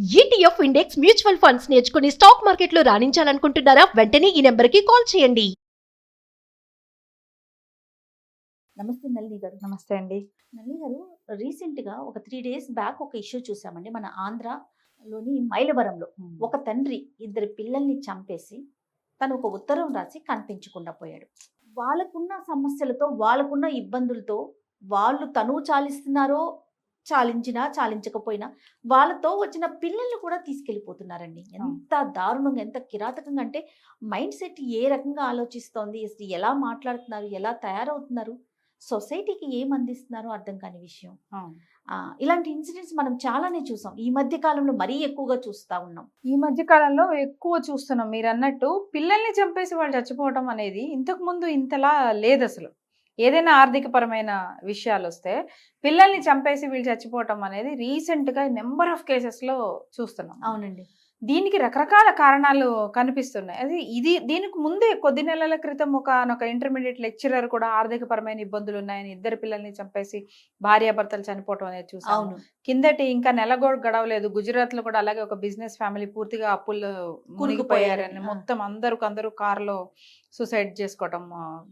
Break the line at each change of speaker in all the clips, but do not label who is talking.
ETF index mutual funds నేర్చుకుని stock మార్కెట్లో రాణించాలనుకుంటున్నారా? వెంటనే ఈ నెంబర్కి కాల్ చేయండి.
నమస్తే నళిని గారు.
నమస్తే అండి.
నళిని గారు, రీసెంట్‌గా ఒక 3 డేస్ బ్యాక్ ఒక ఇష్యూ చూసామండి. మన ఆంధ్రాలోని మైలవరంలో ఒక తండ్రి ఇద్దరు పిల్లల్ని చంపేసి తను ఒక ఉత్తరం రాసి కనిపించకుండా పోయాడు. వాళ్ళకున్న సమస్యలతో, వాళ్ళకున్న ఇబ్బందులతో వాళ్ళు తనువు చాలిస్తున్నారో, చాలించినా, చాలించకపోయినా వాళ్ళతో వచ్చిన పిల్లల్ని కూడా తీసుకెళ్ళిపోతున్నారండి. ఎంత దారుణంగా, ఎంత కిరాతకంగా అంటే మైండ్ సెట్ ఏ రకంగా ఆలోచిస్తోంది, అసలు ఎలా మాట్లాడుతున్నారు, ఎలా తయారవుతున్నారు, సొసైటీకి ఏం అందిస్తున్నారో అర్థం కాని విషయం. ఇలాంటి ఇన్సిడెంట్స్ మనం చాలానే చూసాం. ఈ మధ్య కాలంలో మరీ ఎక్కువగా చూస్తా ఉన్నాం.
ఈ మధ్య కాలంలో ఎక్కువ చూస్తున్నాం. మీరన్నట్టు పిల్లల్ని చంపేసి వాళ్ళు చచ్చిపోవటం అనేది ఇంతకు ముందు ఇంతలా లేదు అసలు. ఏదైనా ఆర్థిక పరమైన విషయాలు వస్తే పిల్లల్ని చంపేసి వీళ్ళు చచ్చిపోవటం అనేది రీసెంట్ గా నెంబర్ ఆఫ్ కేసెస్ లో చూస్తున్నాం.
అవునండి.
దీనికి రకరకాల కారణాలు కనిపిస్తున్నాయి. అది దీనికి ముందే కొద్ది నెలల క్రితం ఒక ఇంటర్మీడియట్ లెక్చరర్ కూడా ఆర్థిక పరమైన ఇబ్బందులు ఉన్నాయని ఇద్దరు పిల్లల్ని చంపేసి భార్యాభర్తలు చనిపోవటం అనేది చూసాము. కిందటి ఇంకా నెల కూడా గడవలేదు, గుజరాత్ లో కూడా అలాగే ఒక బిజినెస్ ఫ్యామిలీ పూర్తిగా అప్పుల్లో మునిగిపోయారని మొత్తం అందరూ కారులో సూసైడ్ చేసుకోవటం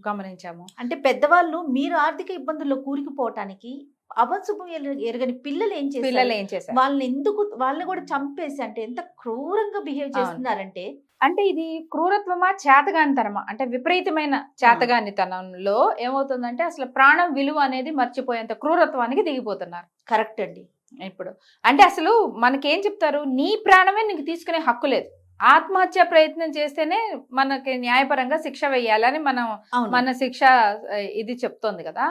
గమనించాము.
అంటే పెద్దవాళ్ళు మీరు ఆర్థిక ఇబ్బందుల్లో కూరుకుపోవటానికి అభశుభం ఎరగని పిల్లలు ఏం చేశారు, వాళ్ళని కూడా చంపేసి, అంటే ఎంత క్రూరంగా బిహేవ్ చేస్తున్నారంటే,
అంటే ఇది క్రూరత్వమా చేతగానితనమా అంటే విపరీతమైన చేతగానితనంలో ఏమవుతుందంటే అసలు ప్రాణం విలువ అనేది మర్చిపోయేంత క్రూరత్వానికి దిగిపోతున్నారు.
కరెక్ట్ అండి.
ఇప్పుడు అంటే అసలు మనకేం చెప్తారు, నీ ప్రాణమే నీకు తీసుకునే హక్కు లేదు, ఆత్మహత్య ప్రయత్నం చేస్తేనే మనకి న్యాయపరంగా శిక్ష వేయాలని మన శిక్ష ఇది చెప్తోంది కదా.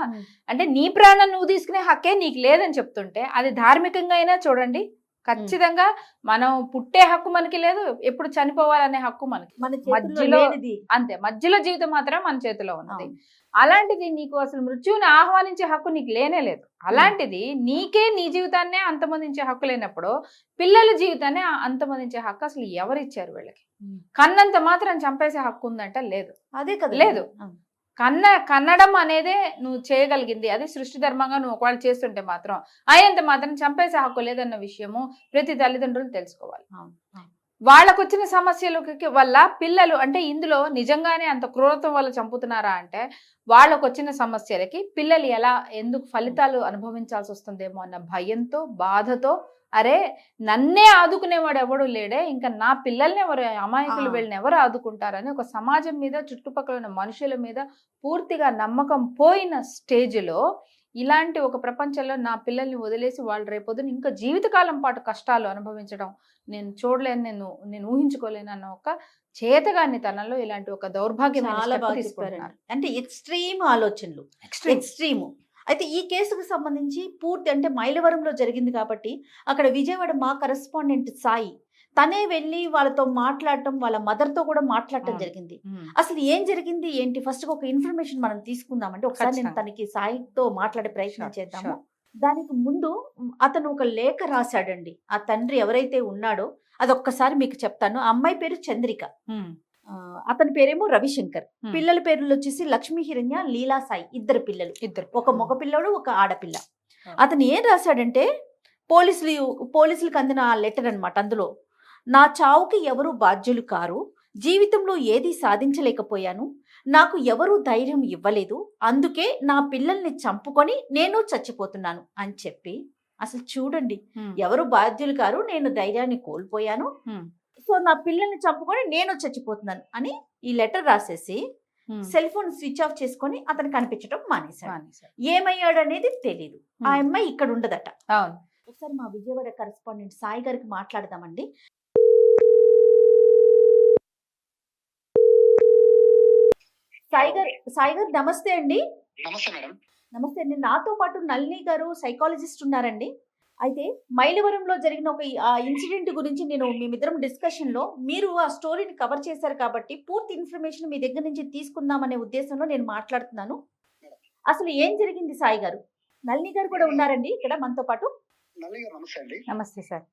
అంటే నీ ప్రాణం నువ్వు తీసుకునే హక్కే నీకు లేదని చెప్తుంటే అది ధార్మికంగా అయినా చూడండి, ఖచ్చితంగా మనం పుట్టే హక్కు మనకి లేదు, ఎప్పుడు చనిపోవాలనే హక్కు మనకి మధ్యలో అంతే, మధ్యలో జీవితం మాత్రం మన చేతిలో ఉన్నది. అలాంటిది నీకు అసలు మృత్యువుని ఆహ్వానించే హక్కు నీకు లేనే లేదు. అలాంటిది నీకే నీ జీవితాన్నే అంతమొందించే హక్కు లేనప్పుడు పిల్లల జీవితాన్ని అంతమొందించే హక్కు అసలు ఎవరిచ్చారు వీళ్ళకి? కన్నంత మాత్రం చంపేసే హక్కు ఉందంట లేదు.
అదే కదా,
లేదు. కన్నడం అనేదే నువ్వు చేయగలిగింది, అది సృష్టి ధర్మంగా నువ్వు ఒకవేళ చేస్తుంటే మాత్రం అయ్యేంత మాత్రం చంపేసే హక్కు లేదన్న విషయము ప్రతి తల్లిదండ్రులు తెలుసుకోవాలి. వాళ్ళకు వచ్చిన సమస్యల వల్ల పిల్లలు అంటే ఇందులో నిజంగానే అంత క్రూరత్వం వల్ల చంపుతున్నారా అంటే వాళ్ళకు వచ్చిన సమస్యలకి పిల్లలు ఎందుకు ఫలితాలు అనుభవించాల్సి వస్తుందేమో అన్న భయంతో, బాధతో, అరే నన్నే ఆదుకునేవాడు ఎవడు లేడే, ఇంకా నా పిల్లల్ని ఎవరు, అమాయకులు వీళ్ళని ఎవరు ఆదుకుంటారని ఒక సమాజం మీద, చుట్టుపక్కల ఉన్న మనుషుల మీద పూర్తిగా నమ్మకం పోయిన స్టేజ్లో ఇలాంటి ఒక ప్రపంచంలో నా పిల్లల్ని వదిలేసి వాళ్ళు రేపొద్దున ఇంకా జీవితకాలం పాటు కష్టాలు అనుభవించడం నేను చూడలేను, నేను ఊహించుకోలేను అన్న ఒక చేతగాని తనంలో ఇలాంటి ఒక దౌర్భాగ్యమైన తీసుకుంటున్నారు.
అంటే ఎక్స్ట్రీమ్ ఆలోచనలు, ఎక్స్ట్రీమ్. అయితే ఈ కేసుకు సంబంధించి పూర్తి అంటే మైలవరంలో జరిగింది కాబట్టి అక్కడ విజయవాడ మా కరెస్పాండెంట్ సాయి తనే వెళ్ళి వాళ్ళతో మాట్లాడటం, వాళ్ళ మదర్తో కూడా మాట్లాడటం జరిగింది. అసలు ఏం జరిగింది ఏంటి, ఫస్ట్ ఒక ఇన్ఫర్మేషన్ మనం తీసుకుందామంటే ఒకసారి నేను తనకి సాయితో మాట్లాడే ప్రయత్నం చేద్దాము. దానికి ముందు అతను ఒక లేఖ రాశాడండి. ఆ తండ్రి ఎవరైతే ఉన్నాడో అదొక్కసారి మీకు చెప్తాను. ఆ అమ్మాయి పేరు చంద్రిక, అతని పేరేమో రవిశంకర్. పిల్లల పేర్లు వచ్చేసి లక్ష్మీ హిరణ్య, లీలా సాయి. ఇద్దరు పిల్లలు, ఒక మగ పిల్లడు, ఒక ఆడపిల్ల. అతను ఏం రాశాడంటే పోలీసులకు అందిన ఆ లెటర్ అనమాట. అందులో నా చావుకి ఎవరు బాధ్యులు కారు, జీవితంలో ఏది సాధించలేకపోయాను, నాకు ఎవరు ధైర్యం ఇవ్వలేదు, అందుకే నా పిల్లల్ని చంపుకొని నేను చచ్చిపోతున్నాను అని చెప్పి, అసలు చూడండి, ఎవరు బాధ్యులు కారు, నేను ధైర్యాన్ని కోల్పోయాను, సో నా పిల్లల్ని చంపుకొని నేను చచ్చిపోతున్నాను అని ఈ లెటర్ రాసేసి సెల్ ఫోన్ స్విచ్ ఆఫ్ చేసుకొని అతను కనిపించడం మానేశాడు. ఏమయ్యాడు అనేది తెలీదు. ఆ అమ్మాయి ఇక్కడ ఉండదట. ఒకసారి మా విజయవాడ కరెస్పాండెంట్ సాయి గారికి మాట్లాడదామండి. సాయి గారు నమస్తే అండి.
నమస్తే మేడం.
నమస్తే అండి. నాతో పాటు నళిని గారు సైకాలజిస్ట్ ఉన్నారండి. అయితే మైలవరంలో జరిగిన ఒక ఇన్సిడెంట్ గురించి నేను మేమిద్దరం డిస్కషన్ లో మీరు ఆ స్టోరీని కవర్ చేశారు కాబట్టి పూర్తి ఇన్ఫర్మేషన్ మీ దగ్గర నుంచి తీసుకుందామనే ఉద్దేశంలో నేను మాట్లాడుతున్నాను. అసలు ఏం జరిగింది సాయి గారు? నళిని గారు కూడా ఉన్నారండి ఇక్కడ మనతో పాటు.
నళిని గారు నమస్తే అండి.
నమస్తే సార్.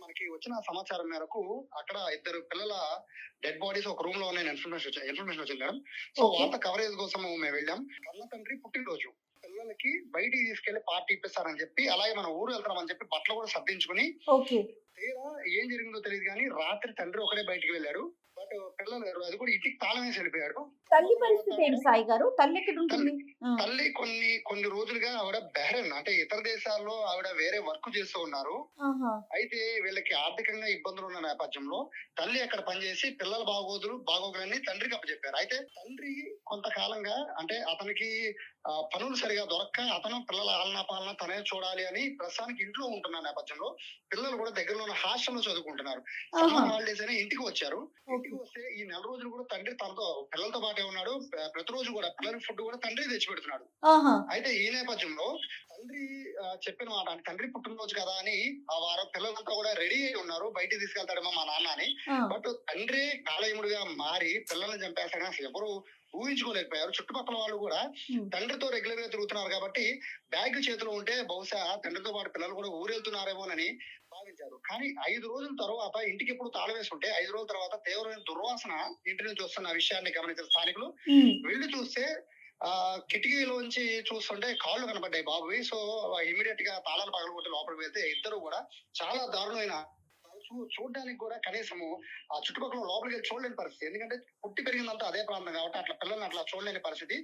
మనకి వచ్చిన సమాచారం మేరకు అక్కడ ఇద్దరు పిల్లల డెడ్ బాడీస్ ఒక రూమ్ లో ఇన్ఫర్మేషన్ వచ్చింది మేడం. సో వార్త కవరేజ్ కోసం మేము వెళ్ళాం. కన్న తండ్రి పుట్టినరోజు, పిల్లల పిల్లలకి బయటికి తీసుకెళ్లి పార్టీ ఇప్పిస్తారని చెప్పి, అలాగే మన ఊరు వెళ్తామని చెప్పి బట్టలు కూడా సర్దించుకుని,
ఓకే.
తీరా ఏం జరిగిందో తెలియదు కానీ రాత్రి తండ్రి ఒకడే బయటికి వెళ్ళాడు. బట్ పిల్లలు అది కూడా ఇంటికి తాళం వేసి వెళ్ళిపోయాడు.
తల్లి పరిస్థితి ఏంటి సాయి గారు? తల్లి ఎక్కడ ఉంటుంది?
తల్లి కొన్ని రోజులుగా ఆవిడ బెహ్రెన్ అంటే ఇతర దేశాల్లో ఆవిడ వేరే వర్క్ చేస్తూ ఉన్నారు.
ఆహా.
అయితే వీళ్ళకి ఆర్థికంగా ఇబ్బందులు ఉన్న నేపథ్యంలో తల్లి అక్కడ పనిచేసి పిల్లల బాగోగులన్నీ తండ్రికి అప్పచెప్పారు. అయితే తండ్రి కొంతకాలంగా అంటే అతనికి పనులు సరిగా దొరక్క అతను పిల్లల ఆలనా పాలన తనే చూడాలి అని ప్రస్తుతానికి ఇంట్లో ఉంటున్న నేపథ్యంలో పిల్లలు కూడా దగ్గరలో ఉన్న హాస్టల్లో చదువుకుంటున్నారు. సమ్మర్ హాలిడేస్ అని ఇంటికి వచ్చారు. ఇంటికి వస్తే ఈ నెల రోజులు కూడా తండ్రి తనతో పిల్లలతో పాటే ఉన్నాడు. ప్రతిరోజు కూడా పిల్లలకి ఫుడ్ కూడా తండ్రి తెచ్చి పెడుతున్నాడు. అయితే ఈ నేపథ్యంలో తండ్రి చెప్పిన మాట అంటే తండ్రి పుట్టినరోజు కదా అని ఆ వారం పిల్లలంతా కూడా రెడీ అయి ఉన్నారు, బయటికి తీసుకెళ్తాడేమో మా నాన్న అని. బట్ తండ్రి కాలయముడిగా మారి పిల్లల్ని చంపేస్తాడని అసలు ఎవరు ఊహించుకోలేకపోయారు. చుట్టుపక్కల వాళ్ళు కూడా తండ్రితో రెగ్యులర్ గా తిరుగుతున్నారు కాబట్టి బ్యాగ్ చేతిలో ఉంటే బహుశా తండ్రితో పాటు పిల్లలు కూడా ఊరెళ్తున్నారేమోనని భావించారు. కానీ 5 రోజుల తర్వాత ఇంటికి ఎప్పుడు తాళం వేసుకుంటే 5 రోజుల తర్వాత తీవ్రమైన దుర్వాసన ఇంటి నుంచి వస్తున్న విషయాన్ని గమనించిన స్థానికులు వెళ్ళి చూస్తే కిటికీలోంచి చూస్తుంటే కాళ్ళు కనపడ్డాయి బాబువి. సో ఇమీడియట్ గా తాళాలు పగలగొట్టి లోపలికి వెళ్తే ఇద్దరు కూడా చాలా దారుణమైన చూడడానికి కూడా కనీసము ఆ చుట్టుపక్కల లోపలికి వెళ్ళి చూడలేని పరిస్థితి. ఎందుకంటే పుట్టి పెరిగిందంతా అదే ప్రాంతం కాబట్టి అట్లా పిల్లల్ని అట్లా చూడలేని పరిస్థితి.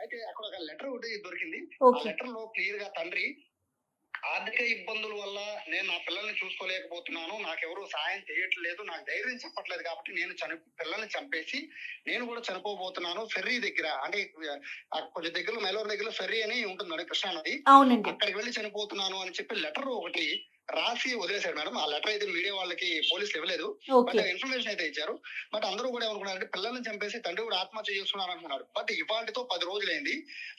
అయితే అక్కడ ఒక లెటర్ ఒకటి దొరికింది. ఆ లెటర్ లో క్లియర్ గా తండ్రి ఆర్థిక ఇబ్బందుల వల్ల నేను నా పిల్లల్ని చూసుకోలేకపోతున్నాను, నాకెవరు సాయం చేయట్లేదు, నాకు ధైర్యం చెప్పట్లేదు కాబట్టి నేను పిల్లల్ని చంపేసి నేను కూడా చనిపోబోతున్నాను. ఫెర్రీ దగ్గర అంటే కొంచెం దగ్గర మైలూరు దగ్గర ఫెర్రీ అని ఉంటుందండి కృష్ణా నది, అక్కడికి వెళ్ళి చనిపోతున్నాను అని చెప్పి లెటర్ ఒకటి రాసి వదిలేశారు మేడం. ఆ లెటర్ అయితే మీడియా వాళ్ళకి పోలీసులు ఇవ్వలేదు, బట్ ఇన్ఫర్మేషన్ అయితే ఇచ్చారు. బట్ అందరూ కూడా ఏమనుకున్నారంటే పిల్లల్ని చంపేసి తండ్రి కూడా ఆత్మహత్య చేసుకున్నారు అనుకున్నారు. బట్ ఇవాళతో 10 రోజులైంది.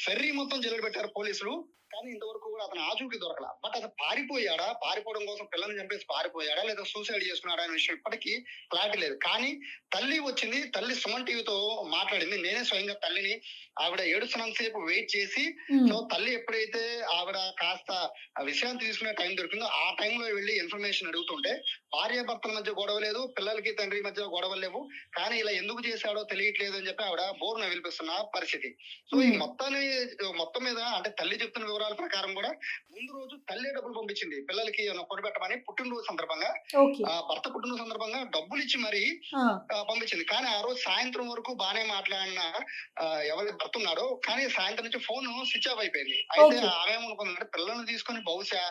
ఫెర్రీ మొత్తం జైలు పెట్టారు పోలీసులు, కానీ ఇంతవరకు కూడా అతను ఆచూకీ దొరకల. బట్ అతను పారిపోయాడా, పారిపోవడం కోసం పిల్లల్ని చంపేసి పారిపోయాడా లేదా సూసైడ్ చేసుకున్నాడా అనే విషయం ఇప్పటికీ క్లారిటీ లేదు. కానీ తల్లి వచ్చింది, తల్లి సుమన్ టీవీతో మాట్లాడింది. నేనే స్వయంగా తల్లిని ఆవిడ ఏడుస్తున్నంత సేపు వెయిట్ చేసి, సో తల్లి ఎప్పుడైతే ఆవిడ కాస్త విశ్రాంతి తీసుకునే టైం దొరికిందో ఆ టైంలో వెళ్ళి ఇన్ఫర్మేషన్ అడుగుతుంటే భార్యాభర్తల మధ్య గొడవ లేదు, పిల్లలకి తండ్రి మధ్య గొడవలు లేవు, కానీ ఇలా ఎందుకు చేశాడో తెలియట్లేదు అని చెప్పి ఆవిడ బోర్న వినిపిస్తున్న పరిస్థితి. సో ఈ మొత్తం మీద అంటే తల్లి చెప్తున్న వివరాల ప్రకారం కూడా ముందు రోజు తల్లి డబ్బులు పంపించింది పిల్లలకి కొనిపెట్టమని పుట్టినరోజు సందర్భంగా, భర్త పుట్టినరోజు సందర్భంగా డబ్బులు ఇచ్చి మరి పంపించింది. కానీ ఆ రోజు సాయంత్రం వరకు బానే మాట్లాడిన ఎవరి భర్త ఉన్నాడో కానీ సాయంత్రం నుంచి ఫోన్ స్విచ్ ఆఫ్ అయిపోయింది. అయితే ఆమె ఏమనుకుందంటే పిల్లల్ని తీసుకొని బహుశా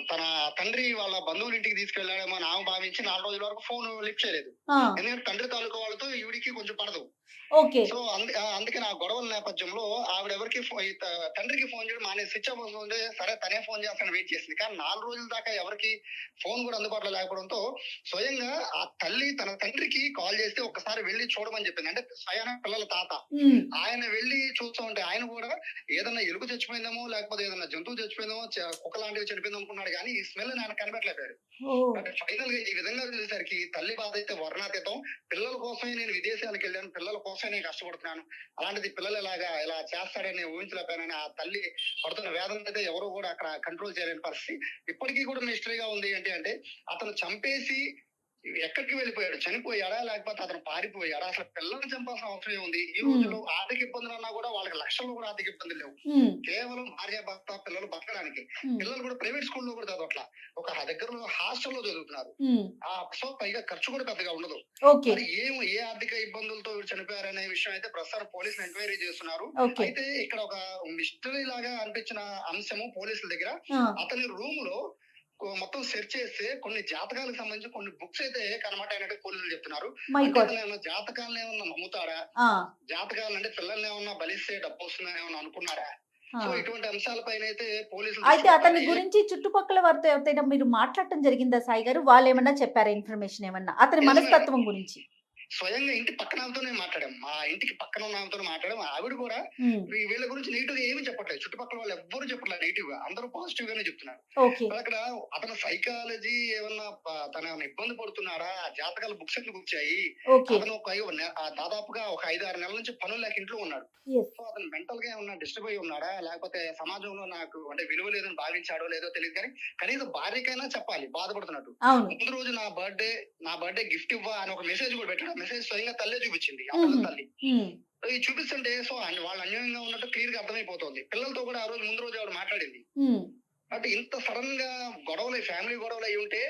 తన తండ్రి వాళ్ళ బంధువుల ఇంటికి తీసుకెళ్లాడేమో అని ఆమె భావించి 4 రోజుల వరకు ఫోన్ లిఫ్ట్ చేయలేదు. ఎందుకంటే తండ్రి తాలూకా వాళ్ళతో ఈవిడికి కొంచెం పడదు. సో అందుకని ఆ గొడవల నేపథ్యంలో ఆవిడ ఎవరికి తండ్రికి ఫోన్ చేయడం మానేసి స్విచ్ ఆఫ్ అవుతుంది. సరే తనే ఫోన్ చేస్తాను వెయిట్ చేసింది. కానీ 4 రోజుల దాకా ఎవరికి ఫోన్ కూడా అందుబాటులో లేకపోవడంతో స్వయంగా ఆ తల్లి తన తండ్రికి కాల్ చేస్తే ఒక్కసారి వెళ్లి చూడమని చెప్పింది. అంటే స్వయాన పిల్లల తాత ఆయన వెళ్లి చూస్తూ ఉంటే ఆయన కూడా ఏదన్నా ఎలుగు చచ్చిపోయిందేమో లేకపోతే ఏదన్నా జంతువు చచ్చిపోయిందేమో కుక్క లాంటివి చనిపోయింది అనుకున్నాడు, కానీ ఈ స్మెల్ ఆయన కనిపెట్టలేకపోయాడు. అంటే ఫైనల్ గా ఈ విధంగా చూసేసరికి తల్లి బాధ అయితే వర్ణాతీతం. పిల్లల కోసమే నేను విదేశానికి వెళ్ళాను, పిల్లల కోసమే నేను కష్టపడుతున్నాను, అలాంటిది పిల్లలు ఇలా చేస్తాడని ఊహించలేకపోయానని ఆ తల్లి పడుతున్న వేదన అయితే ఎవరు కూడా అక్కడ కంట్రోల్ చేయలేని పరిస్థితి. ఇప్పటికీ కూడా మిస్టరీగా ఉంది ఏంటి అంటే అతను చంపేసి ఎక్కడికి వెళ్ళిపోయాడు, చనిపోయాడా లేకపోతే అతను పారిపోయాడా, అసలు పిల్లల్ని చంపాల్సిన అవసరం ఉంది. ఈ రోజుల్లో ఆర్థిక ఇబ్బందులు అన్నా కూడా వాళ్ళకి లక్షల్లో కూడా ఆర్థిక ఇబ్బందులు లేవు, కేవలం భార్య భర్త పిల్లలు బతకడానికి. పిల్లలు కూడా ప్రైవేట్ స్కూల్లో కూడా చదవట్లా, ఒక దగ్గరలో హాస్టల్లో చదువుతున్నారు. సో పైగా ఖర్చు కూడా పెద్దగా ఉండదు. మరి ఏ ఆర్థిక ఇబ్బందులతో చనిపోయారనే విషయం అయితే ప్రస్తుతం పోలీసులు ఎంక్వైరీ చేస్తున్నారు. అయితే ఇక్కడ ఒక మిస్టరీ లాగా అనిపించిన అంశము పోలీసుల దగ్గర అతని రూమ్ లో మొత్తం సెర్చ్ చేస్తే కొన్ని జాతకాలకు సంబంధించి కొన్ని బుక్స్ అయితే కనబడ్డాయన్నట్టు పోలీసులు చెప్తున్నారు. జాతకాలను ఏమన్నా నమ్ముతాడా, జాతకాలు అంటే పిల్లల్ని ఏమన్నా బలిస్తే డబ్బు వస్తుందని ఏమన్నా అనుకున్నారా, సో ఇటువంటి అంశాలపైన అయితే పోలీసులు.
అయితే అతని గురించి చుట్టుపక్కల వారితో ఎవరైనా మీరు మాట్లాడటం జరిగిందా సాయి గారు? వాళ్ళు ఏమన్నా చెప్పారా ఇన్ఫర్మేషన్ ఏమన్నా అతని మనస్తత్వం గురించి?
స్వయంగా ఇంటి పక్కన ఆమెతోనే మాట్లాడాం, మా ఇంటికి పక్కన ఉన్న ఆమెతో మాట్లాడాం. ఆవిడ కూడా వీళ్ళ గురించి నెగిటివ్ గా ఏమి చెప్పట్లేదు, చుట్టుపక్కల వాళ్ళు ఎవ్వరు చెప్పట్లేదు నెగిటివ్ గా, అందరూ పాజిటివ్ గానే చెప్తున్నారు. అక్కడ అతను సైకాలజీ ఏమన్నా తన ఇబ్బంది పడుతున్నారా, జాతకాల బుక్స్ ఎందుకు వచ్చాయి, అతను దాదాపుగా ఒక 5-6 నెలల నుంచి పనులు లేక ఇంట్లో ఉన్నాడు. సో అతను మెంటల్ గా ఏమన్నా డిస్టర్బ్ అయి ఉన్నాడా లేకపోతే సమాజంలో నాకు అంటే విలువ లేదని భావించాడో లేదో తెలియదు, కానీ కనీసం భార్యకైనా చెప్పాలి బాధపడుతున్నట్టు. ముందు రోజు నా బర్త్డే గిఫ్ట్ ఇవ్వ అని ఒక మెసేజ్ కూడా పెట్టాడు. మెసేజ్ స్వయంగా తల్లే చూపించింది, ఆ పిల్లల తల్లి.
ఉమ్,
ఇది చూపిస్తుంటే సో వాళ్ళు అన్యాయంగా ఉన్నట్టు క్లియర్ గా అర్థమైపోతుంది. పిల్లలతో కూడా ఆ రోజు ముందు రోజు ఆవిడ మాట్లాడింది.
ఉమ్,
అంటే ఇంత సడన్ గా గొడవలు, ఫ్యామిలీ గొడవలు అయి ఉంటే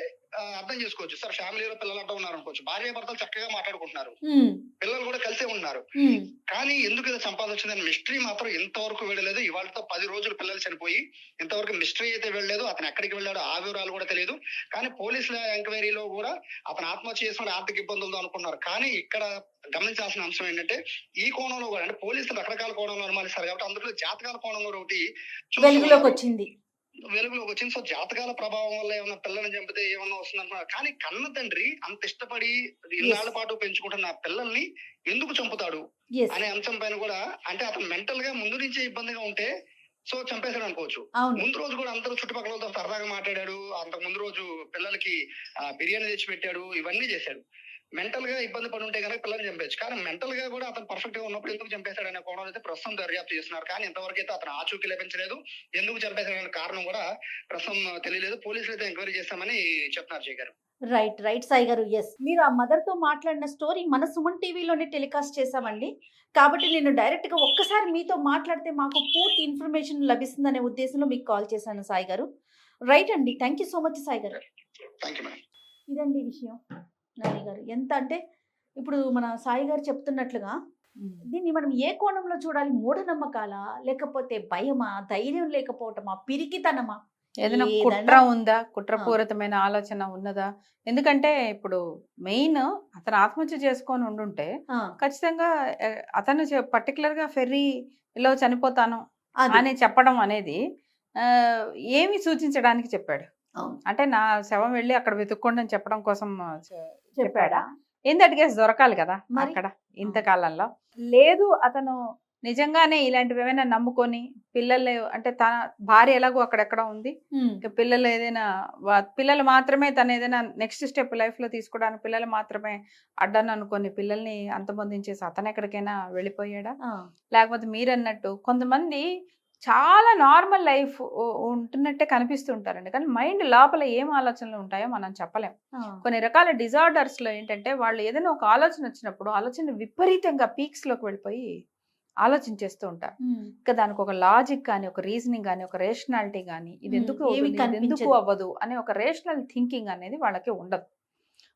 అర్థం చేసుకోవచ్చు. సార్ ఫ్యామిలీలో పిల్లలు అంటూ ఉన్నారు అనుకోవచ్చు, భార్య భర్తలు చక్కగా మాట్లాడుకుంటున్నారు,
ఉమ్,
పిల్లలు కూడా కలిసే ఉన్నారు.
ఉమ్,
కానీ ఎందుకు ఇది సంపాదన వచ్చిందని మిస్టరీ మాత్రం ఇంతవరకు వెళ్ళలేదు. ఇవాళతో 10 రోజులు పిల్లలు చనిపోయి ఇంతవరకు మిస్టరీ అయితే వెళ్ళలేదు. అతను ఎక్కడికి వెళ్ళాడో ఆ వివరాలు కూడా తెలియదు. కానీ పోలీసుల ఎంక్వైరీలో కూడా అతను ఆత్మహత్య చేసుకుని ఆర్థిక ఇబ్బందులతో అనుకున్నారు. కానీ ఇక్కడ గమనించాల్సిన అంశం ఏంటంటే ఈ కోణంలో కూడా, అంటే పోలీసులు రకరకాల కోణంలో అనుమానిస్తారు కాబట్టి అందులో జాతకాల కోణం కూడా ఒకటి
వెలుగులోకి వచ్చింది.
వెలుగులోకి వచ్చింది. సో జాతకాల ప్రభావం వల్ల ఏమన్నా పిల్లల్ని చంపితే ఏమన్నా వస్తుంది అంటున్నారు. కానీ కన్న తండ్రి అంత ఇష్టపడి ఇన్నాళ్ల పాటు పెంచుకుంటున్న పిల్లల్ని ఎందుకు చంపుతాడు
Yes.
అనే అంశం పైన కూడా, అంటే అతను మెంటల్ గా ముందు నుంచే ఇబ్బందిగా ఉంటే సో చంపేశాడు అనుకోవచ్చు.
అవును.
ముందు రోజు కూడా అందరూ చుట్టుపక్కలతో సరదాగా మాట్లాడాడు, అంతకు ముందు రోజు పిల్లలకి బిర్యానీ తెచ్చి పెట్టాడు, ఇవన్నీ చేశాడు. మెంటల్ గా ఇబ్బంది పడి ఉంటే కనుక పిల్లల్ని చంపేచ్చు. కానీ మెంటల్ గా కూడా అతను పర్ఫెక్ట్ గా ఉన్నప్పుడు ఎందుకు చంపేశాడు అనే కోణం అయితే ప్రస్తుతం దర్యాప్తు చేస్తున్నారు. కానీ ఇంతవరకు అయితే అతను ఆచూకీ లభించలేదు. ఎందుకు చంపేశాడనే కారణం కూడా ప్రస్తుతం తెలియలేదు. పోలీసులు అయితే ఎంక్వైరీ చేస్తామని చెప్తున్నారు జయ గారు.
రైట్ రైట్ సాయి గారు. ఎస్, మీరు ఆ మదర్ తో మాట్లాడిన స్టోరీ మన సుమన్ టీవీలోనే టెలికాస్ట్ చేశామండి. కాబట్టి నేను డైరెక్ట్ గా ఒక్కసారి మీతో మాట్లాడితే మాకు పూర్తి ఇన్ఫర్మేషన్ లభిస్తుందనే ఉద్దేశంలో మీకు కాల్ చేశాను సాయి గారు. రైట్ అండి, thank you so much Sai గారు.
Thank you madam.
ఇదండి విషయం. నాని గారు ఎంత అంటే ఇప్పుడు మన సాయి గారు చెప్తున్నట్లుగా దీన్ని మనం ఏ కోణంలో చూడాలి? మూఢనమ్మకాలా, లేకపోతే భయమా, ధైర్యం లేకపోవటమా, పిరికితనమా,
ఏదైనా కుట్ర ఉందా, కుట్రపూరితమైన ఆలోచన ఉన్నదా? ఎందుకంటే ఇప్పుడు మెయిన్ అతను ఆత్మహత్య చేసుకొని ఉండుంటే ఖచ్చితంగా అతను పర్టికులర్ గా ఫెర్రీలో చనిపోతాను అని చెప్పడం అనేది ఏమి సూచించడానికి చెప్పాడు? అంటే నా శవం వెళ్ళి అక్కడ వెతుక్కోండి అని చెప్పడం కోసం చెప్పాడా? ఏందటి కేసు దొరకాలి కదా అక్కడ ఇంతకాలంలో. లేదు అతను నిజంగానే ఇలాంటివి ఏమైనా నమ్ముకొని పిల్లలు, అంటే తన భార్య ఎలాగో అక్కడెక్కడ ఉంది, పిల్లలు ఏదైనా పిల్లలు మాత్రమే తను ఏదైనా నెక్స్ట్ స్టెప్ లైఫ్ లో తీసుకోవడానికి పిల్లలు మాత్రమే అడ్డాను అనుకొని పిల్లల్ని అంతమొందించేసి అతను ఎక్కడికైనా వెళ్ళిపోయాడా? లేకపోతే మీరన్నట్టు కొంతమంది చాలా నార్మల్ లైఫ్ ఉంటున్నట్టే కనిపిస్తుంటారండి, కానీ మైండ్ లోపల ఏం ఆలోచనలు ఉంటాయో మనం చెప్పలేం. కొన్ని రకాల డిజార్డర్స్ లో ఏంటంటే వాళ్ళు ఏదైనా ఒక ఆలోచన వచ్చినప్పుడు ఆలోచన విపరీతంగా పీక్స్ లోకి వెళ్ళిపోయి ఆలోచించేస్తూ ఉంటారు. ఇంకా దానికి ఒక లాజిక్ కానీ, ఒక రీజనింగ్ కానీ, ఒక రేషనాలిటీ కానీ, ఇది ఎందుకు ఎందుకు అవ్వదు అనే ఒక రేషనల్ థింకింగ్ అనేది వాళ్ళకి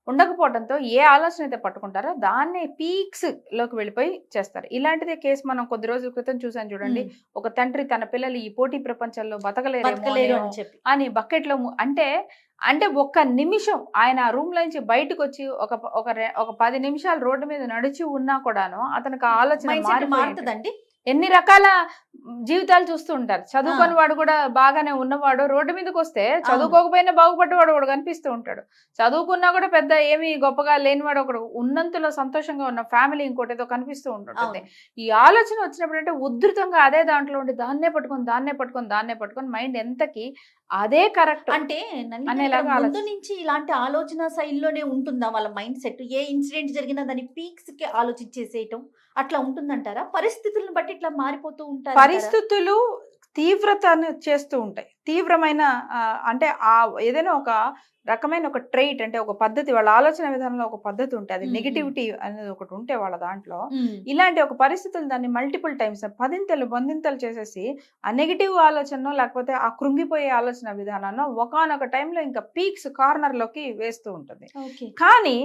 ఉండకపోవడంతో ఏ ఆలోచన అయితే పట్టుకుంటారో దాన్నే పీక్స్ లోకి వెళ్ళిపోయి చేస్తారు. ఇలాంటిదే కేసు మనం కొద్ది రోజుల క్రితం చూసాను చూడండి. ఒక తండ్రి తన పిల్లలు ఈ పోటీ ప్రపంచంలో బతకలేరు అని బకెట్ లో అంటే ఒక్క నిమిషం ఆయన రూమ్ లోంచి బయటకు వచ్చి ఒక 10 నిమిషాలు రోడ్డు మీద నడిచి ఉన్నా కూడాను అతనికి ఆలోచన మారుతుందండి. ఎన్ని రకాల జీవితాలు చూస్తూ ఉంటారు. చదువుకొని వాడు కూడా బాగానే ఉన్నవాడు రోడ్డు మీదకి వస్తే చదువుకోకపోయినా బాగుపడ్డవాడు కూడా కనిపిస్తూ ఉంటాడు. చదువుకున్నా కూడా పెద్ద ఏమి గొప్పగా లేనివాడు ఒకడు ఉన్నంతలో సంతోషంగా ఉన్న ఫ్యామిలీ ఇంకోటి ఏదో కనిపిస్తూ ఉంటుంది. ఈ ఆలోచన వచ్చినప్పుడు అంటే ఉధృతంగా అదే దాంట్లో ఉండి దాన్నే పట్టుకొని మైండ్ ఎంతకి అదే కరెక్ట్
అంటే ముందు నుంచి ఇలాంటి ఆలోచన శైలిలోనే ఉంటుందా వాళ్ళ మైండ్ సెట్? ఏ ఇన్సిడెంట్ జరిగినా దాన్ని పీక్స్ కి ఆలోచించేసేయటం అట్లా ఉంటుందంటారా? పరిస్థితులను బట్టి ఇట్లా మారిపోతూ ఉంటారు.
పరిస్థితులు తీవ్రతను చేస్తూ ఉంటాయి. తీవ్రమైన అంటే ఏదైనా ఒక రకమైన ఒక ట్రైట్, అంటే ఒక పద్ధతి, వాళ్ళ ఆలోచన విధానంలో ఒక పద్ధతి ఉంటే అది నెగిటివిటీ అనేది ఒకటి ఉంటే వాళ్ళ దాంట్లో ఇలాంటి ఒక పరిస్థితులు దాన్ని మల్టిపుల్ టైమ్స్ బంధింతలు చేసేసి ఆ నెగిటివ్ ఆలోచన లేకపోతే ఆ కృంగిపోయే ఆలోచన విధానాన్ని ఒకనొక టైంలో ఇంకా పీక్స్ కార్నర్ లోకి వేస్తూ ఉంటుంది. కానీ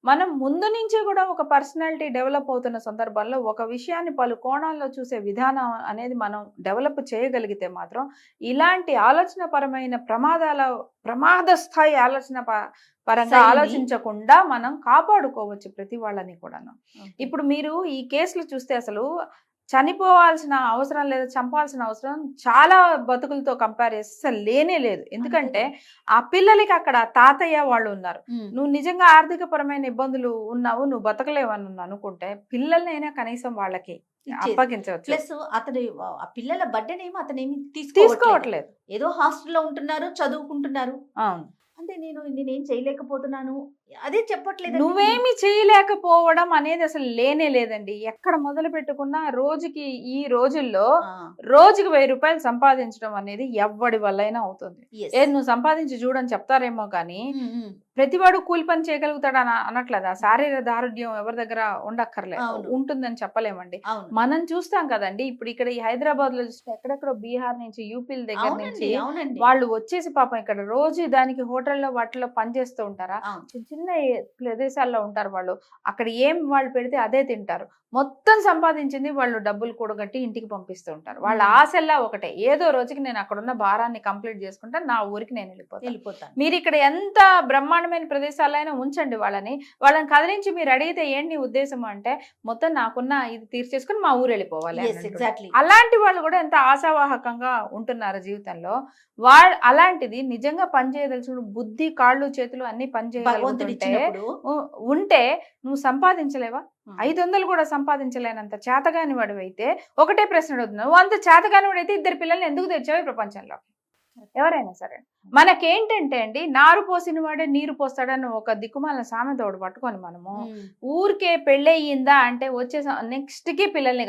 మనం ముందు నుంచే కూడా ఒక పర్సనాలిటీ డెవలప్ అవుతున్న సందర్భంలో ఒక విషయాన్ని పలు కోణాల్లో చూసే విధానం అనేది మనం డెవలప్ చేయగలిగితే మాత్రం ఇలాంటి ఆలోచన పరమైన ప్రమాద స్థాయి ఆలోచన పరంగా ఆలోచించకుండా మనం కాపాడుకోవచ్చు ప్రతి వాళ్ళని కూడాను. ఇప్పుడు మీరు ఈ కేసులు చూస్తే అసలు చనిపోవాల్సిన అవసరం లేదు, చంపాల్సిన అవసరం చాలా బతుకులతో కంపేర్ చేస్తే లేనే లేదు. ఎందుకంటే ఆ పిల్లలకి అక్కడ తాతయ్య వాళ్ళు ఉన్నారు. నువ్వు నిజంగా ఆర్థిక పరమైన ఇబ్బందులు ఉన్నావు, నువ్వు బతకలేవని అనుకుంటే పిల్లలనైనా కనీసం వాళ్ళకి అప్పగించవచ్చు.
ప్లస్ అతని పిల్లల బర్త్డేనేమో అతనేమి తీసుకోవట్లేదు, ఏదో హాస్టల్లో ఉంటున్నారు, చదువుకుంటున్నారు.
అవును,
అంటే నేనేం చేయలేకపోతున్నాను అదే చెప్పట్లేదు.
నువ్వేమి చేయలేకపోవడం అనేది అసలు లేనే లేదండి. ఎక్కడ మొదలు పెట్టుకున్నా రోజుకి ఈ రోజుల్లో రోజుకి 1000 రూపాయలు సంపాదించడం అనేది ఎవడి వల్లైనా అవుతుంది. నువ్వు సంపాదించి చూడని చెప్తారేమో కానీ ప్రతివాడు కూలి పని చేయగలుగుతాడు అనట్లేదా? శారీరక దారుఢ్యం ఎవరి దగ్గర ఉండక్కర్లే,
అవును.
ఉంటుందని చెప్పలేమండి.
అవును.
మనం చూస్తాం కదండి, ఇప్పుడు ఇక్కడ ఈ హైదరాబాద్ లో చూస్తే ఎక్కడెక్కడో బీహార్ నుంచి, యూపీల దగ్గర నుంచి
అవునండి.
వాళ్ళు వచ్చేసి పాపం ఇక్కడ రోజు దానికి హోటల్లో వాటిలో పనిచేస్తూ ఉంటారా,
అవును.
చిన్న చిన్న ప్రదేశాల్లో ఉంటారు వాళ్ళు. అక్కడ ఏం వాళ్ళు పెడితే అదే తింటారు. మొత్తం సంపాదించింది వాళ్ళు డబ్బులు కూడగట్టి ఇంటికి పంపిస్తూ ఉంటారు. వాళ్ళ ఆశల్లా ఒకటే, ఏదో రోజుకి నేను అక్కడ ఉన్న భారాన్ని కంప్లీట్ చేసుకుంటాను, నా ఊరికి నేను వెళ్ళిపోతాను. మీరు ఇక్కడ ఎంత బ్రహ్మాండమైన ప్రదేశాలైనా ఉంచండి, వాళ్ళని కదిలించి మీరు అడిగితే ఏంటి నీ ఉద్దేశం అంటే, మొత్తం నాకున్న ఇది తీర్చేసుకుని మా ఊరు వెళ్ళిపోవాలి అని అంటున్నారు.
ఎగ్జాక్ట్లీ.
అలాంటి వాళ్ళు కూడా ఎంత ఆశావాహకంగా ఉంటున్నారు జీవితంలో. అలాంటిది నిజంగా పనిచేయదలుచుకున్న బుద్ధి, కాళ్ళు, చేతులు అన్ని
భగవంతుడు
పనిచేయగలుగుతుంటే
ఇచ్చినప్పుడు
ఉంటే నువ్వు సంపాదించలేవా? 500 కూడా సంపాదించలేనంత చేతగాని వాడివైతే ఒకటే ప్రశ్న అడుగుతున్నావు, నువ్వు అంత చేతగాని వాడైతే 2 పిల్లల్ని ఎందుకు తెచ్చావు ఈ ప్రపంచంలో? ఎవరైనా సరే మనకేంటంటే అండి, నారు పోసిన వాడే నీరు పోస్తాడని ఒక దిక్కుమాల సామెత ఒకటి పట్టుకొని మనము ఊరికే పెళ్ళయిందా అంటే వచ్చే నెక్స్ట్ కి పిల్లల్ని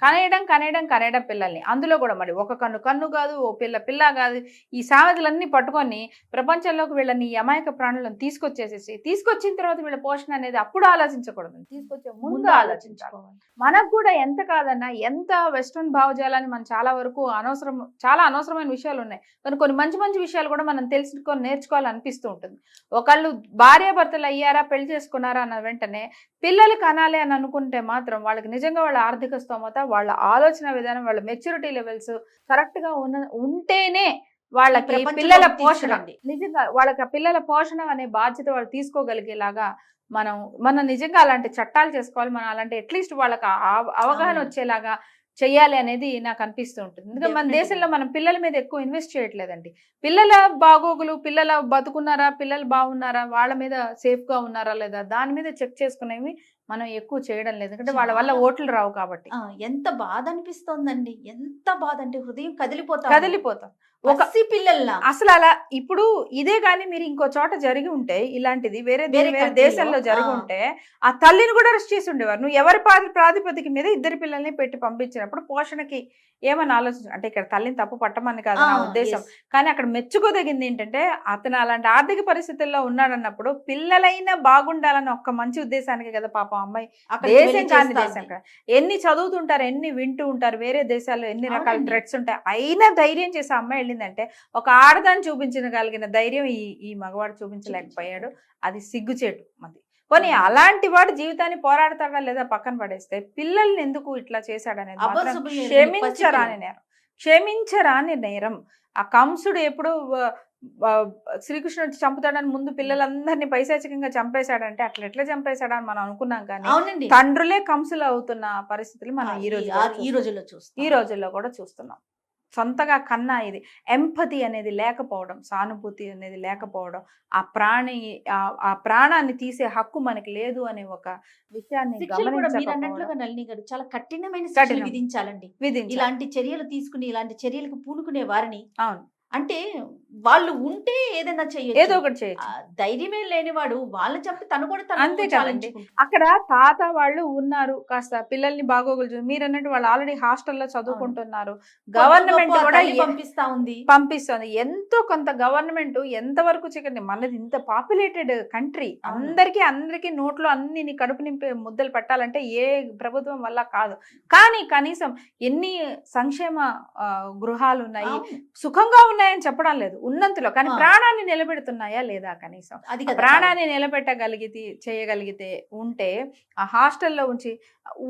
కనేయడం పిల్లల్ని. అందులో కూడా మరి ఒక కన్ను కాదు, ఓ పిల్ల కాదు, ఈ సామెతలన్నీ పట్టుకొని ప్రపంచంలోకి వీళ్ళని ఈ అమాయక ప్రాణులను తీసుకొచ్చిన తర్వాత వీళ్ళ పోషణ అనేది అప్పుడు ఆలోచించకూడదు, తీసుకొచ్చే ముందు ఆలోచించాలి. మనకు కూడా ఎంత కాదన్నా, ఎంత వెస్ట్రన్ భావజాలాన్ని మనం చాలా అనవసరమైన విషయాలు ఉన్నాయి, కానీ కొన్ని మంచి విషయాలు కూడా మనం తెలుసుకొని నేర్చుకోవాలనిపిస్తూ ఉంటుంది. ఒకళ్ళు భార్యాభర్తలు అయ్యారా, పెళ్లి చేసుకున్నారా అన్న వెంటనే పిల్లలు కనాలి అని అనుకుంటే మాత్రం వాళ్ళకి నిజంగా వాళ్ళ ఆర్థిక స్తోమత, వాళ్ళ ఆలోచన విధానం, వాళ్ళ మెచ్యూరిటీ లెవెల్స్ కరెక్ట్ గా ఉంటేనే వాళ్ళకి పిల్లల పోషణ, నిజంగా వాళ్ళకి పిల్లల పోషణ అనే బాధ్యత వాళ్ళు తీసుకోగలిగేలాగా మనం నిజంగా అలాంటి చట్టాలు చేసుకోవాలి. మనం అలాంటి అట్లీస్ట్ వాళ్ళకి అవగాహన వచ్చేలాగా చెయ్యాలి అనేది నాకు అనిపిస్తూ ఉంటుంది. ఎందుకంటే మన దేశంలో మనం పిల్లల మీద ఎక్కువ ఇన్వెస్ట్ చేయట్లేదండి. పిల్లల బాగోగులు, పిల్లల బతుకున్నారా, పిల్లలు బాగున్నారా, వాళ్ళ మీద సేఫ్ గా ఉన్నారా లేదా, దాని మీద చెక్ చేసుకునేవి మనం ఎక్కువ చేయడం లేదు. ఎందుకంటే వాళ్ళ వల్ల ఓట్లు రావు కాబట్టి.
ఎంత బాధ అనిపిస్తోందండి, ఎంత బాధ అంటే హృదయం కదిలిపోతాం. పిల్లల్లా
అసలు అలా ఇప్పుడు ఇదే గానీ మీరు ఇంకో చోట జరిగి ఉంటే, ఇలాంటిది వేరే దేశాల్లో జరిగి ఉంటే ఆ తల్లిని కూడా అరెస్ట్ చేసి ఉండేవారు. నువ్వు ఎవరి ప్రాతిపదిక మీద 2 పిల్లల్ని పెట్టి పంపించినప్పుడు పోషణకి ఏమని ఆలోచించు అంటే, ఇక్కడ తల్లిని తప్పు పట్టమని కాదు నా ఉద్దేశం, కానీ అక్కడ మెచ్చుకోదగింది ఏంటంటే అతను అలాంటి ఆర్థిక పరిస్థితుల్లో ఉన్నాడన్నప్పుడు పిల్లలైనా బాగుండాలని ఒక్క మంచి ఉద్దేశానికి కదా పాపం అమ్మాయి దేశం కాని దేశం కదా, ఎన్ని చదువుతుంటారు, ఎన్ని వింటూ ఉంటారు, వేరే దేశాల్లో ఎన్ని రకాల థ్రెట్స్ ఉంటాయి, అయినా ధైర్యం చేసే అమ్మాయి వెళ్ళిందంటే ఒక ఆడదాన్ని చూపించగలిగిన ధైర్యం ఈ మగవాడు చూపించలేకపోయాడు. అది సిగ్గుచేటు. పోనీ అలాంటి వాడు జీవితాన్ని పోరాడతాడా లేదా పక్కన పడేస్తే, పిల్లల్ని ఎందుకు ఇట్లా చేశాడనేది క్షమించరాని నేరం. ఆ కంసుడు ఎప్పుడు శ్రీకృష్ణుడు చంపుతాడని ముందు పిల్లలందరినీ పైశాచికంగా చంపేశాడంటే అట్లా ఎట్లా చంపేశాడని మనం అనుకున్నాం, కానీ తండ్రులే కంసులు అవుతున్న పరిస్థితులు మనం ఈ రోజుల్లో కూడా చూస్తున్నాం. సొంతగా కన్నా ఇది ఎంపతి అనేది లేకపోవడం, సానుభూతి అనేది లేకపోవడం, ఆ ప్రాణాన్ని తీసే హక్కు మనకి లేదు అనే ఒక విషయాన్ని
గమనించకపోవడం. చాలా కఠినమైన శిక్షలు విధించాలండి. ఇలాంటి చర్యలు తీసుకుని ఇలాంటి చర్యలకు పూనుకునే వారిని. అవును, అంటే వాళ్ళు ఉంటే ఏదైనా
ఏదో ఒకటి చేయొచ్చు.
ధైర్యమే లేనివాడు వాళ్ళని చెప్పి తను కూడా
అంతే కదండి. అక్కడ తాత వాళ్ళు ఉన్నారు, కాస్త పిల్లల్ని బాగోగులు మీరు అన్నట్టు వాళ్ళు ఆల్రెడీ హాస్టల్లో చదువుకుంటున్నారు, గవర్నమెంట్ కూడా పంపిస్తుంది ఎంతో కొంత. గవర్నమెంట్ ఎంతవరకు చికెన్, మనది ఇంత పాపులేటెడ్ కంట్రీ, అందరికీ నోట్లో అన్ని కడుపు నింపే ముద్దలు పెట్టాలంటే ఏ ప్రభుత్వం వల్ల కాదు. కానీ కనీసం ఎన్ని సంక్షేమ గృహాలు ఉన్నాయి, సుఖంగా ఉన్నాయని చెప్పడం లేదు ఉన్నంతలో, కానీ ప్రాణాన్ని నిలబెడుతున్నాయా లేదా? కనీసం ప్రాణాన్ని చేయగలిగితే ఉంటే ఆ హాస్టల్లో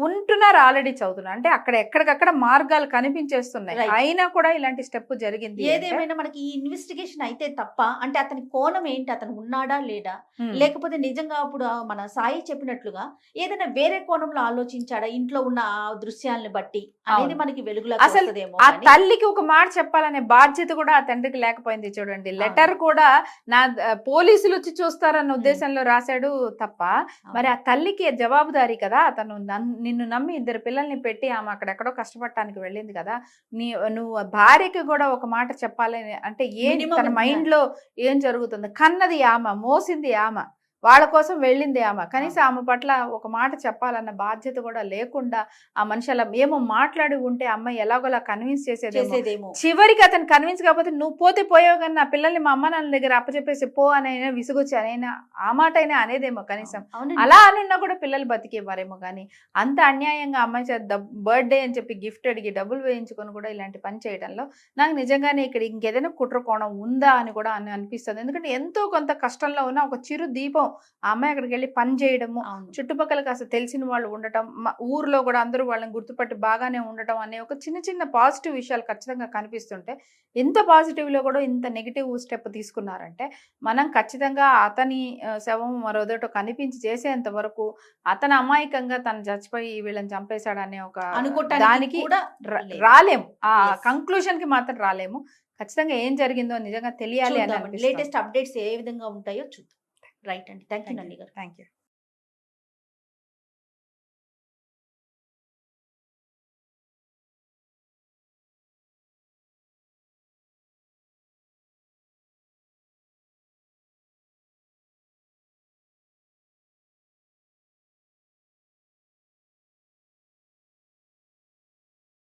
ఉంటున్నారు, ఆల్రెడీ చదువుతున్నారు అంటే అక్కడ ఎక్కడికక్కడ మార్గాలు కనిపించేస్తున్నాయి. అయినా కూడా ఇలాంటి స్టెప్ జరిగింది.
ఏదేమైనా మనకి ఈ ఇన్వెస్టిగేషన్ అయితే తప్ప, అంటే అతని కోణం ఏంటి, అతను ఉన్నాడా లేడా, లేకపోతే నిజంగా ఇప్పుడు మన సాయి చెప్పినట్లుగా ఏదైనా వేరే కోణంలో ఆలోచించాడా ఇంట్లో ఉన్న ఆ దృశ్యాలను బట్టి అనేది మనకి వెలుగులో వస్తదేమో.
ఆ తల్లికి ఒక మాట చెప్పాలనే బాధ్యత కూడా ఆ తండ్రికి లేకపోయింది. చూడండి, లెటర్ కూడా పోలీసులు వచ్చి చూస్తారన్న ఉద్దేశంలో రాశాడు తప్ప, మరి ఆ తల్లికి జవాబుదారీ కదా. అతను నిన్ను నమ్మి 2 పిల్లల్ని పెట్టి ఆమె అక్కడెక్కడో కష్టపడటానికి వెళ్ళింది కదా, నువ్వు భార్యకి కూడా ఒక మాట చెప్పాలని అంటే తన మైండ్ లో ఏం జరుగుతుంది? కన్నది ఆమె, మోసింది ఆమె, వాళ్ళ కోసం వెళ్ళింది ఆమె. కనీసం ఆమె పట్ల ఒక మాట చెప్పాలన్న బాధ్యత కూడా లేకుండా ఆ మనిషి అలా ఏమో మాట్లాడి ఉంటే అమ్మాయి ఎలాగోలా కన్విన్స్ చేసేదేమో. చివరికి అతను కన్విన్స్ కాకపోతే నువ్వు పోతే పోయావు కానీ నా పిల్లల్ని మా అమ్మ నాన్న దగ్గర అప్పచెప్పేసి పో అని విసుగొచ్చి అనైనా ఆ మాట అయినా అనేదేమో కనీసం. అలా అనున్నా కూడా పిల్లలు బతికేవారేమో కానీ అంత అన్యాయంగా అమ్మాయి చేత బర్త్డే అని చెప్పి గిఫ్ట్ అడిగి డబ్బులు వేయించుకొని కూడా ఇలాంటి పని చేయడంలో నాకు నిజంగానే ఇక్కడ ఇంకేదైనా కుట్ర కోణం ఉందా అని కూడా అనిపిస్తుంది. ఎందుకంటే ఎంతో కొంత కష్టంలో ఉన్న ఒక చిరు దీపం ఆ అమ్మాయి అక్కడికి వెళ్ళి పని చేయడము, చుట్టుపక్కల కాస్త తెలిసిన వాళ్ళు ఉండటం, ఊర్లో కూడా అందరూ వాళ్ళని గుర్తుపట్టి బాగానే ఉండటం అనే ఒక చిన్న చిన్న పాజిటివ్ విషయాలు ఖచ్చితంగా కనిపిస్తుంటే ఇంత పాజిటివ్లో కూడా ఇంత నెగిటివ్ స్టెప్ తీసుకున్నారంటే మనం ఖచ్చితంగా అతని శవం మరోదోటో కనిపించి చేసేంత వరకు అతను అమాయకంగా తను చచ్చిపోయి వీళ్ళని చంపేశాడనే ఒక దానికి రాలేము, ఆ కంక్లూషన్ కి మాత్రం రాలేము. ఖచ్చితంగా ఏం జరిగిందో నిజంగా తెలియాలి అని
లేటెస్ట్ అప్డేట్స్ ఏ విధంగా ఉంటాయో చూద్దాం. రైట్ అండి, థ్యాంక్ యూ నంది గారు.
Thank you.